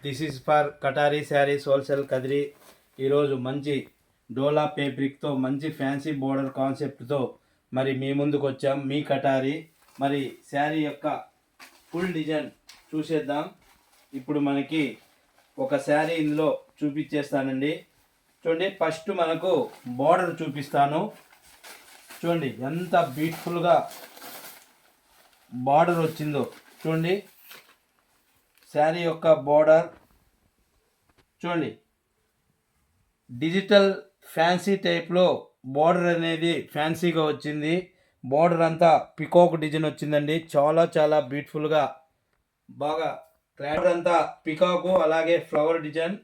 This is for కటారీ saris wholesale Kadiri. ఈరోజు మంచి డోలా ఫేబ్రిక్తో మంచి ఫ్యాన్సీ బోర్డర్ కాన్సెప్ట్తో మరి మీ ముందుకు వచ్చాం. మీ కటారీ మరి శారీ యొక్క ఫుల్ డిజైన్ చూసేద్దాం. ఇప్పుడు మనకి ఒక శారీ ఇందులో చూపించేస్తానండి. చూడండి, ఫస్ట్ మనకు బోర్డర్ చూపిస్తాను. చూడండి ఎంత బ్యూటిఫుల్గా బార్డర్ వచ్చిందో. చూడండి శారీ యొక్క బార్డర్ చూడండి, డిజిటల్ ఫ్యాన్సీ టైప్లో బార్డర్ అనేది ఫ్యాన్సీగా వచ్చింది. బార్డర్ అంతా పికాక్ డిజైన్ వచ్చిందండి. చాలా చాలా బ్యూటిఫుల్గా బాగా క్లాడ్ అంతా పికాకు, అలాగే ఫ్లవర్ డిజైన్,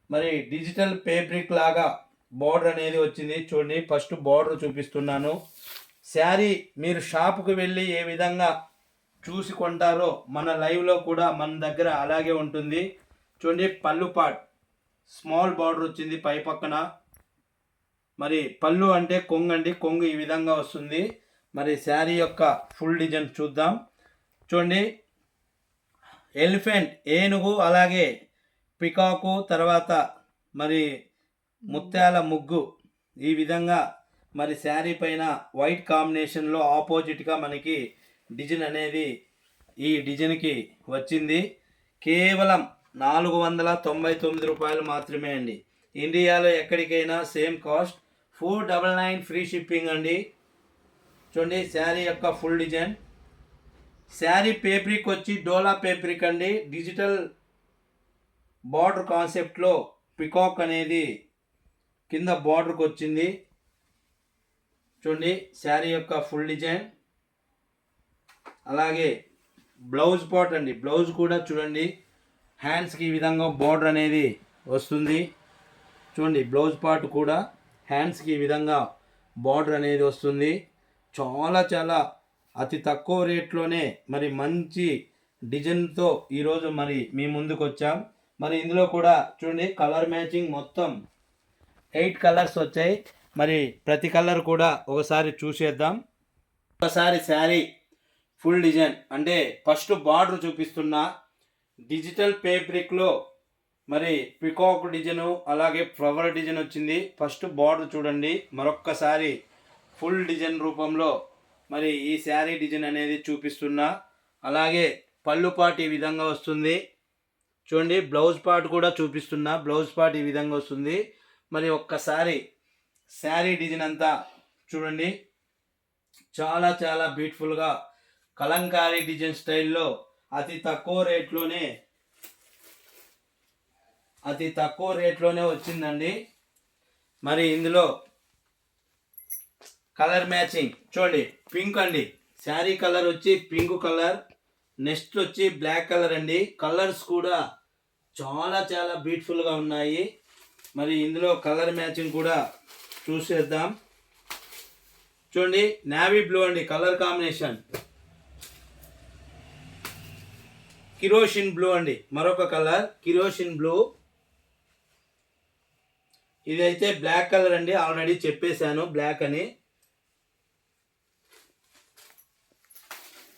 మరి డిజిటల్ ఫేబ్రిక్ లాగా బార్డర్ అనేది వచ్చింది. చూడండి ఫస్ట్ బార్డర్ చూపిస్తున్నాను. శారీ మీరు షాపుకు వెళ్ళి ఏ విధంగా చూసి కొంటారో మన లైవ్లో కూడా మన దగ్గర అలాగే ఉంటుంది. చూడండి పళ్ళు పార్ట్ స్మాల్ బార్డర్ వచ్చింది పై పక్కన. మరి పళ్ళు అంటే కొంగు అండి, కొంగు ఈ విధంగా వస్తుంది. మరి శారీ యొక్క ఫుల్ డిజైన్ చూద్దాం. చూడండి ఎలిఫెంట్ ఏనుగు, అలాగే పికాకు, తర్వాత మరి ముత్యాల ముగ్గు, ఈ విధంగా మరి శారీ పైన వైట్ కాంబినేషన్లో ఆపోజిట్గా మనకి డిజైన్ అనేది ఈ డిజైన్కి వచ్చింది. కేవలం 499 రూపాయలు మాత్రమే అండి. ఇండియాలో ఎక్కడికైనా సేమ్ కాస్ట్. 499 ఫ్రీ షిప్పింగ్ అండి. చూడండి శారీ యొక్క ఫుల్ డిజైన్. శారీ పేబ్రిక్ వచ్చి డోలా పేబ్రిక్ అండి. డిజిటల్ బార్డర్ కాన్సెప్ట్లో పికాక్ అనేది కింద బార్డర్కి వచ్చింది. చూడండి శారీ యొక్క ఫుల్ డిజైన్. అలాగే బ్లౌజ్ పార్ట్ అండి, బ్లౌజ్ కూడా చూడండి హ్యాండ్స్కి ఈ విధంగా బార్డర్ అనేది వస్తుంది. చూడండి బ్లౌజ్ పార్ట్ కూడా హ్యాండ్స్కి ఈ విధంగా బార్డర్ అనేది వస్తుంది. చాలా చాలా అతి తక్కువ రేట్లోనే మరి మంచి డిజైన్తో ఈరోజు మరి మీ ముందుకు వచ్చాం. మరి ఇందులో కూడా చూడండి కలర్ మ్యాచింగ్ మొత్తం 8 కలర్స్ వచ్చాయి. మరి ప్రతి కలర్ కూడా ఒకసారి చూసేద్దాం. ఒకసారి శారీ ఫుల్ డిజైన్ అంటే ఫస్ట్ బార్డర్ చూపిస్తున్నా. డిజిటల్ ఫేబ్రిక్లో మరి పికాక్ డిజైన్, అలాగే ఫ్లవర్ డిజైన్ వచ్చింది. ఫస్ట్ బార్డర్ చూడండి. మరొక్కసారి ఫుల్ డిజైన్ రూపంలో మరి ఈ శారీ డిజైన్ అనేది చూపిస్తున్నా. అలాగే పళ్ళు పార్ట్ ఈ విధంగా వస్తుంది. చూడండి బ్లౌజ్ పార్ట్ కూడా చూపిస్తున్నా. బ్లౌజ్ పార్ట్ ఈ విధంగా వస్తుంది. మరి ఒక్కసారి శారీ డిజైన్ అంతా చూడండి. చాలా చాలా బ్యూటిఫుల్గా కలంకారీ డిజైన్ స్టైల్లో అతి తక్కువ రేట్లోనే వచ్చిందండి. మరి ఇందులో కలర్ మ్యాచింగ్ చూడండి పింక్ అండి. శారీ కలర్ వచ్చి పింక్ కలర్, నెక్స్ట్ వచ్చి బ్లాక్ కలర్ అండి. కలర్స్ కూడా చాలా చాలా బ్యూటిఫుల్గా ఉన్నాయి. మరి ఇందులో కలర్ మ్యాచింగ్ కూడా చూసేద్దాం. చూడండి నేవీ బ్లూ అండి కలర్ కాంబినేషన్. కిరోసిన్ బ్లూ అండి మరొక కలర్, కిరోసిన్ బ్లూ. ఇదైతే బ్లాక్ కలర్ అండి, ఆల్రెడీ చెప్పేశాను బ్లాక్ అని.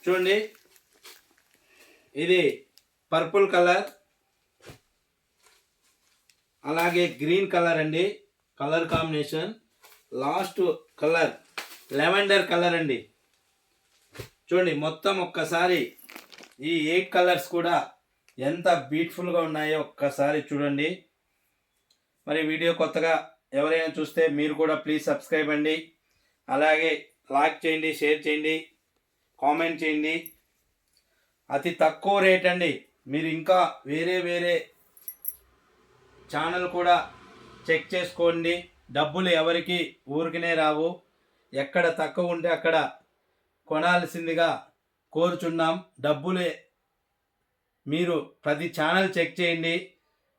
చూడండి ఇది పర్పుల్ కలర్, అలాగే గ్రీన్ కలర్ అండి colour combination. Last colour lavender colour అండి. చూడండి మొత్తం ఒక్కసారి ఈ 8 కలర్స్ కూడా ఎంత బ్యూటిఫుల్గా ఉన్నాయో ఒక్కసారి చూడండి. మరి వీడియో కొత్తగా ఎవరైనా చూస్తే మీరు కూడా ప్లీజ్ సబ్స్క్రైబ్ అండి. అలాగే లైక్ చేయండి, షేర్ చేయండి, కామెంట్ చేయండి. అతి తక్కువ రేట్ అండి. మీరు ఇంకా వేరే ఛానల్ కూడా చెక్ చేసుకోండి. డబ్బులు ఎవరికి ఊరికనే రావు. ఎక్కడ తక్కువ ఉంటే అక్కడ కొనాల్సిందిగా కోరుచున్నాం. డబ్బులే మీరు ప్రతి ఛానల్ చెక్ చేయండి.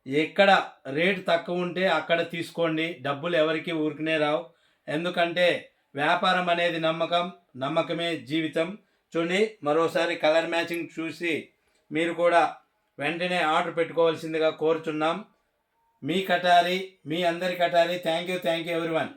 ఎక్కడ రేటు తక్కువ ఉంటే అక్కడ తీసుకోండి. డబ్బులు ఎవరికి ఊరికనే రావు. ఎందుకంటే వ్యాపారం అనేది నమ్మకమే జీవితం. చూడండి మరోసారి కలర్ మ్యాచింగ్ చూసి మీరు కూడా వెంటనే ఆర్డర్ పెట్టుకోవాల్సిందిగా కోరుచున్నాం. మీ కటారీ, మీ అందరి కటారీ. Thank you everyone.